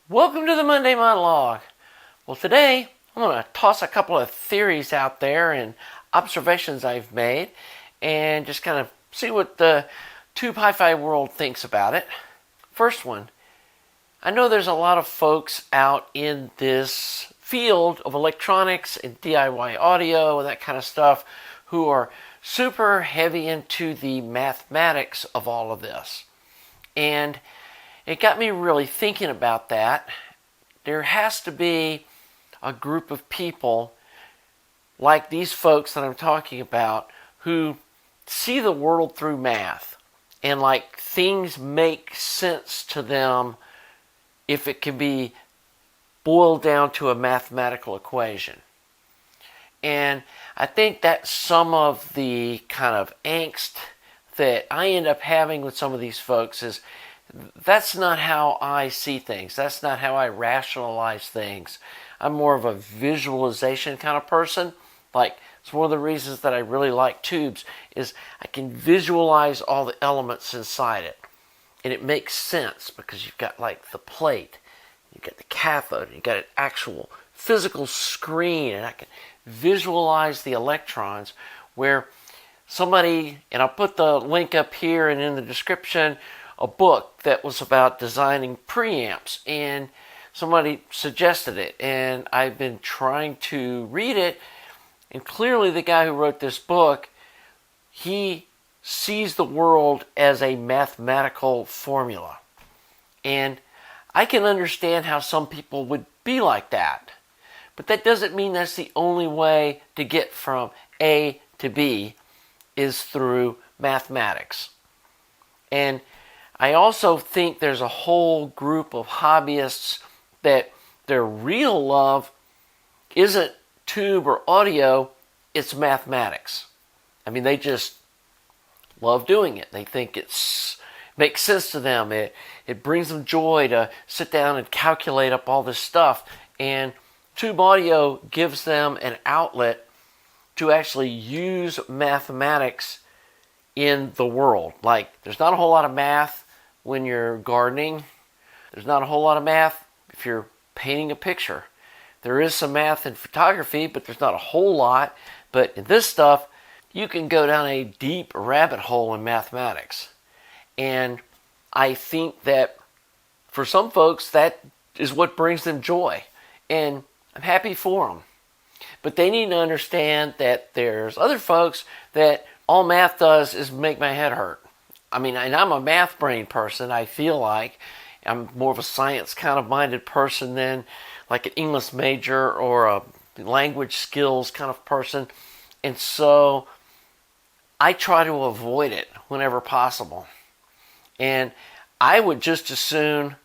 Welcome to the Monday Monologue. Well, today I'm going to toss a couple of theories out there and observations I've made and just kind of see what the tube hi-fi world thinks about it. First one, I know there's a lot of folks out in this field of electronics and DIY audio and that kind of stuff who are super heavy into the mathematics of all of this. And it got me really thinking about that. There has to be a group of people like these folks that I'm talking about who see the world through math and like things make sense to them if it can be boiled down to a mathematical equation. And I think that's some of the kind of angst that I end up having with some of these folks is that's not how I see things. That's not how I rationalize things. I'm more of a visualization kind of person. Like, it's one of the reasons that I really like tubes is I can visualize all the elements inside it. And it makes sense because you've got like the plate, you've got the cathode, you've got an actual physical screen, and I can visualize the electrons where somebody, and I'll put the link up here and in the description, a book that was about designing preamps, and somebody suggested it, and I've been trying to read it, and clearly the guy who wrote this book, he sees the world as a mathematical formula. And I can understand how some people would be like that, but that doesn't mean that's the only way to get from A to B is through mathematics. And I also think there's a whole group of hobbyists that their real love isn't tube or audio, it's mathematics. I mean, they just love doing it. They think it makes sense to them. It brings them joy to sit down and calculate up all this stuff. And tube audio gives them an outlet to actually use mathematics in the world. Like, there's not a whole lot of math when you're gardening. There's not a whole lot of math if you're painting a picture. There is some math in photography, but there's not a whole lot. But in this stuff, you can go down a deep rabbit hole in mathematics. And I think that for some folks, that is what brings them joy. And I'm happy for them. But they need to understand that there's other folks that all math does is make my head hurt. I mean, and I'm a math brain person, I feel like. I'm more of a science kind of minded person than like an English major or a language skills kind of person. And so I try to avoid it whenever possible. And I would just as soon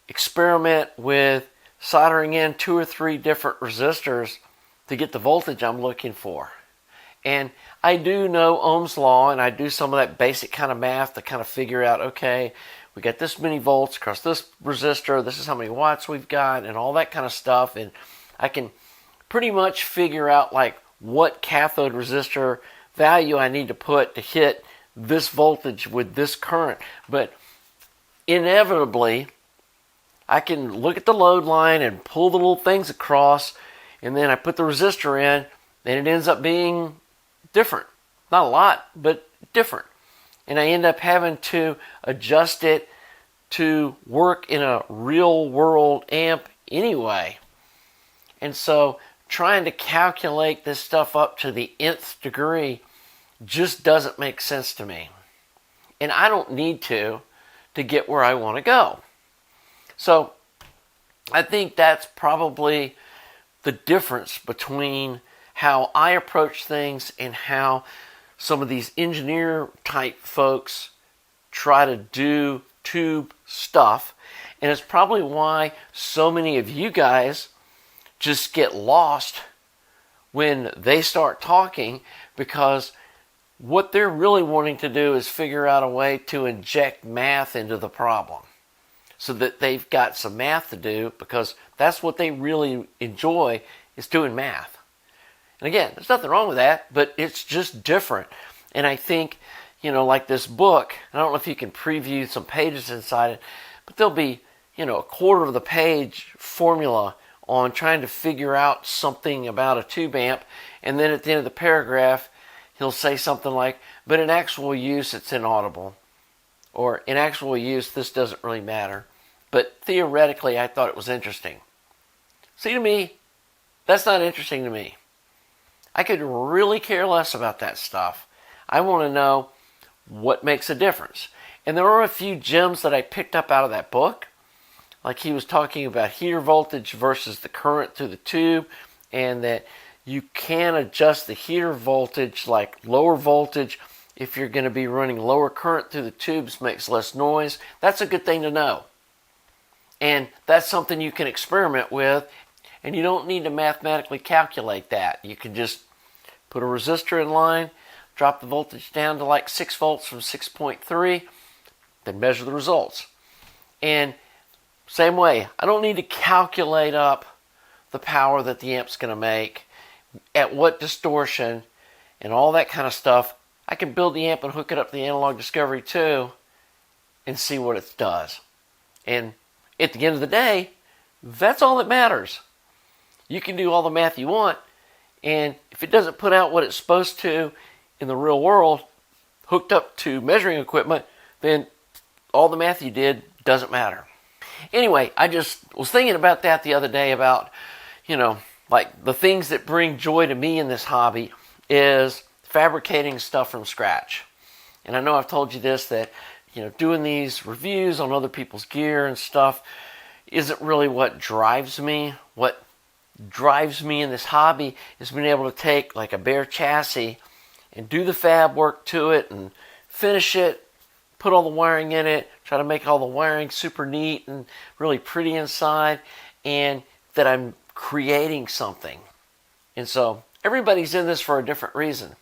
experiment with soldering in 2 or 3 different resistors to get the voltage I'm looking for. And I do know Ohm's law, and I do some of that basic kind of math to kind of figure out, okay, we got this many volts across this resistor, this is how many watts we've got, and all that kind of stuff. And I can pretty much figure out like what cathode resistor value I need to put to hit this voltage with this current. But inevitably, I can look at the load line and pull the little things across, and then I put the resistor in, and it ends up being different. Not a lot, but different. And I end up having to adjust it to work in a real world amp anyway. And so trying to calculate this stuff up to the nth degree just doesn't make sense to me. And I don't need to get where I want to go. So I think that's probably the difference between how I approach things and how some of these engineer type folks try to do tube stuff. And it's probably why so many of you guys just get lost when they start talking, because what they're really wanting to do is figure out a way to inject math into the problem so that they've got some math to do, because that's what they really enjoy, is doing math. And again, there's nothing wrong with that, but it's just different. And I think like this book. I don't know if you can preview some pages inside it, but there'll be, a quarter of the page formula on trying to figure out something about a tube amp. And then at the end of the paragraph, he'll say something like, but in actual use, it's inaudible. Or in actual use, this doesn't really matter. But theoretically, I thought it was interesting. See, to me, that's not interesting to me. I could really care less about that stuff. I want to know what makes a difference. And there are a few gems that I picked up out of that book. Like he was talking about heater voltage versus the current through the tube, and that you can adjust the heater voltage, like lower voltage, if you're going to be running lower current through the tubes, makes less noise. That's a good thing to know. And that's something you can experiment with, and you don't need to mathematically calculate that. You can just put a resistor in line, drop the voltage down to like 6 volts from 6.3, then measure the results. And same way, I don't need to calculate up the power that the amp's going to make, at what distortion, and all that kind of stuff. I can build the amp and hook it up to the Analog Discovery 2 and see what it does. And at the end of the day, that's all that matters. You can do all the math you want, and if it doesn't put out what it's supposed to in the real world, hooked up to measuring equipment, then all the math you did doesn't matter. Anyway, I just was thinking about that the other day about, like the things that bring joy to me in this hobby is fabricating stuff from scratch. And I know I've told you this, that, doing these reviews on other people's gear and stuff isn't really what drives me. What drives me in this hobby is being able to take like a bare chassis and do the fab work to it and finish it, put all the wiring in it, try to make all the wiring super neat and really pretty inside, and that I'm creating something. And so everybody's in this for a different reason.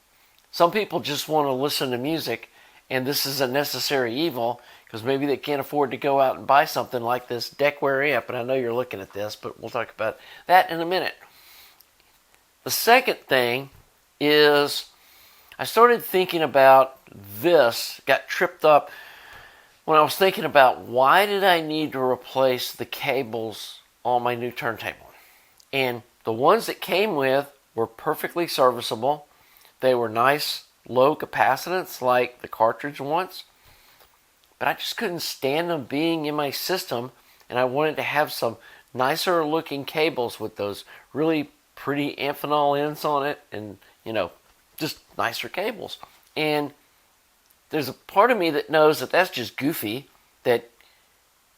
Some people just want to listen to music, and this is a necessary evil because maybe they can't afford to go out and buy something like this Deckware amp. And I know you're looking at this, but we'll talk about that in a minute. The second thing is I started thinking about this, got tripped up when I was thinking about why did I need to replace the cables on my new turntable. And the ones that came with were perfectly serviceable. They were nice, low capacitance like the cartridge ones. But I just couldn't stand them being in my system, and I wanted to have some nicer looking cables with those really pretty Amphenol ends on it, and just nicer cables. And there's a part of me that knows that that's just goofy, that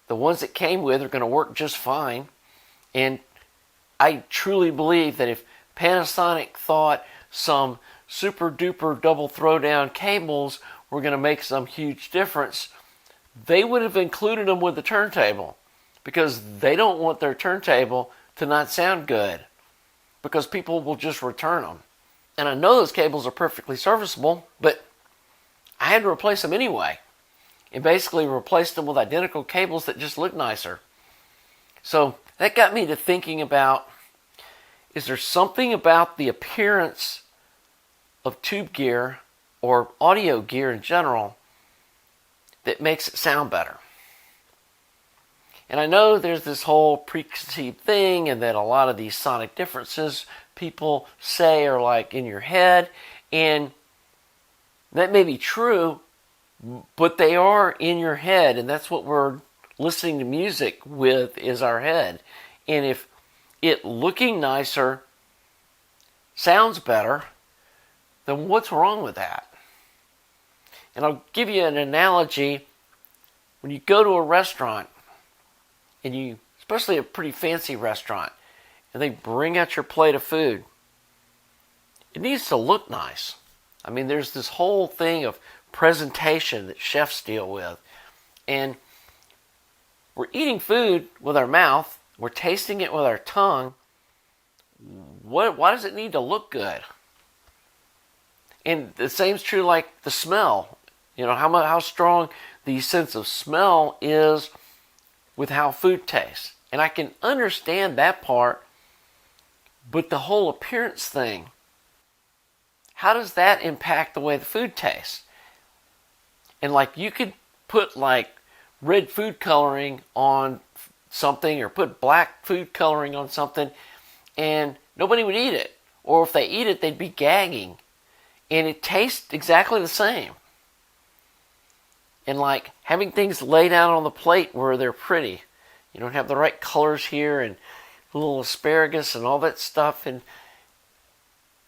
the ones that came with are going to work just fine. And I truly believe that if Panasonic thought some super duper double throwdown cables were going to make some huge difference, they would have included them with the turntable, because they don't want their turntable to not sound good, because people will just return them. And I know those cables are perfectly serviceable, but I had to replace them anyway, and basically replaced them with identical cables that just look nicer. So that got me to thinking about, is there something about the appearance of tube gear or audio gear in general that makes it sound better? And I know there's this whole preconceived thing, and that a lot of these sonic differences people say are like in your head, and that may be true, but they are in your head, and that's what we're listening to music with, is our head. And if it looking nicer sounds better, then what's wrong with that? And I'll give you an analogy. When you go to a restaurant, and you, especially a pretty fancy restaurant, and they bring out your plate of food, it needs to look nice. I mean, there's this whole thing of presentation that chefs deal with. And we're eating food with our mouth, we're tasting it with our tongue. Why does it need to look good? And the same's true like the smell. How strong the sense of smell is with how food tastes. And I can understand that part, but the whole appearance thing, how does that impact the way the food tastes? And like you could put like red food coloring on something or put black food coloring on something and nobody would eat it. Or if they eat it, they'd be gagging. And it tastes exactly the same. And like having things laid out on the plate where they're pretty. You don't have the right colors here and a little asparagus and all that stuff. And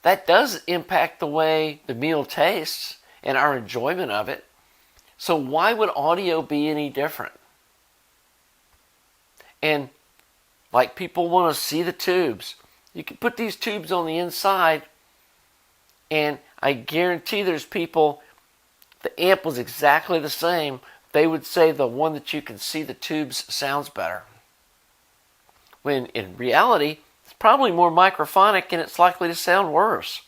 that does impact the way the meal tastes and our enjoyment of it. So why would audio be any different? And like people want to see the tubes. You can put these tubes on the inside and I guarantee there's people, the amp was exactly the same. They would say the one that you can see the tubes sounds better. When in reality, it's probably more microphonic and it's likely to sound worse.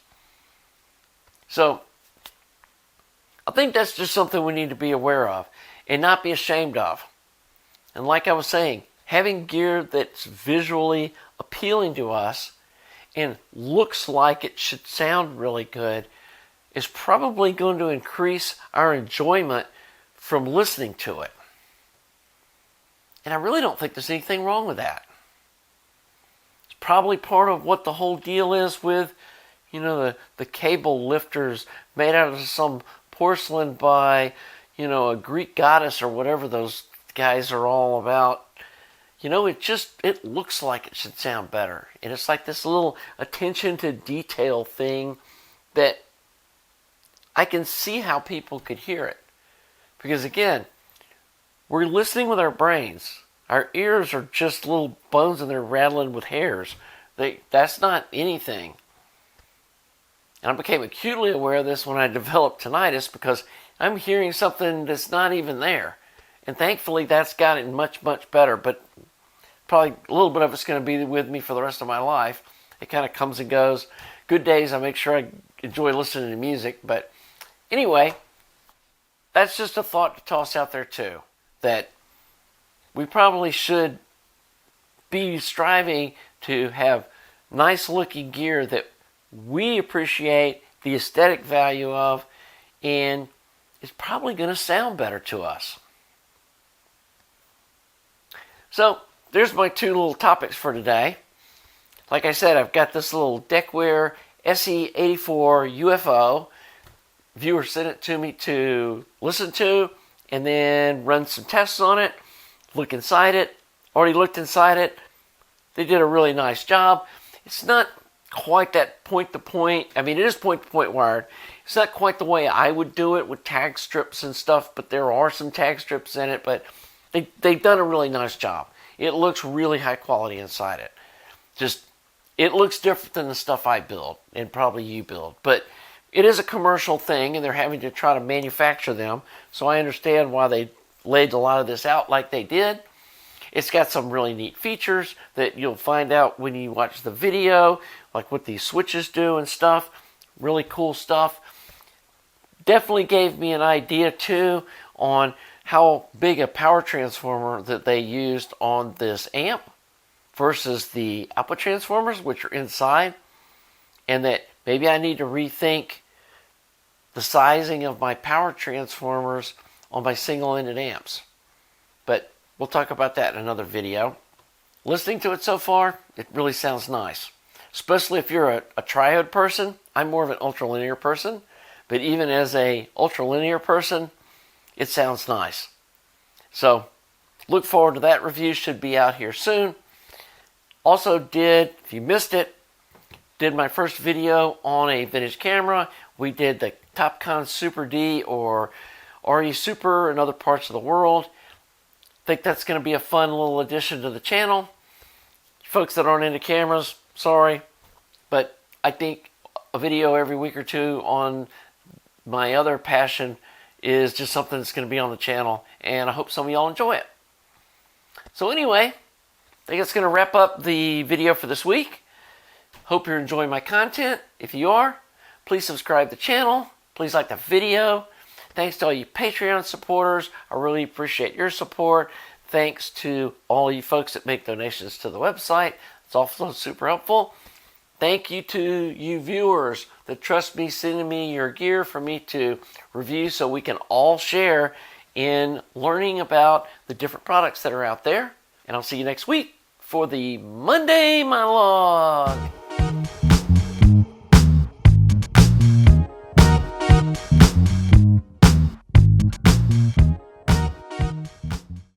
So, I think that's just something we need to be aware of and not be ashamed of. And like I was saying, having gear that's visually appealing to us and looks like it should sound really good is probably going to increase our enjoyment from listening to it. And I really don't think there's anything wrong with that. It's probably part of what the whole deal is with, the cable lifters made out of some porcelain by, a Greek goddess or whatever those guys are all about. It looks like it should sound better. And it's like this little attention to detail thing that I can see how people could hear it. Because again, we're listening with our brains. Our ears are just little bones and they're rattling with hairs. That's not anything. And I became acutely aware of this when I developed tinnitus because I'm hearing something that's not even there. And thankfully that's gotten much, much better. But probably a little bit of it's going to be with me for the rest of my life. It kind of comes and goes. Good days, I make sure I enjoy listening to music. But anyway, that's just a thought to toss out there too. That we probably should be striving to have nice looking gear that we appreciate the aesthetic value of and it's probably going to sound better to us. So, there's my two little topics for today. Like I said, I've got this little Deckware SE84 UFO. Viewer sent it to me to listen to and then run some tests on it, look inside it. Already looked inside it. They did a really nice job. It's not quite that point-to-point. I mean, it is point-to-point wired. It's not quite the way I would do it with tag strips and stuff, but there are some tag strips in it. But they've done a really nice job. It looks really high quality inside it. It looks different than the stuff I build and probably you build. But it is a commercial thing and they're having to try to manufacture them. So I understand why they laid a lot of this out like they did. It's got some really neat features that you'll find out when you watch the video, like what these switches do and stuff. Really cool stuff. Definitely gave me an idea too on how big a power transformer that they used on this amp versus the output transformers, which are inside, and that maybe I need to rethink the sizing of my power transformers on my single-ended amps. But we'll talk about that in another video. Listening to it so far, it really sounds nice. Especially if you're a triode person. I'm more of an ultralinear person. But even as a ultralinear person, it sounds nice. So, look forward to that review. Should be out here soon. Also if you missed it, did my first video on a vintage camera. We did the Topcon Super D or RE Super in other parts of the world. Think that's going to be a fun little addition to the channel. Folks that aren't into cameras, sorry. But I think a video every week or two on my other passion is just something that's going to be on the channel. And I hope some of y'all enjoy it. So anyway, I think that's going to wrap up the video for this week. Hope you're enjoying my content. If you are, please subscribe to the channel. Please like the video. Thanks to all you Patreon supporters. I really appreciate your support. Thanks to all you folks that make donations to the website. It's also super helpful. Thank you to you viewers that trust me sending me your gear for me to review so we can all share in learning about the different products that are out there. And I'll see you next week for the Monday Monologue.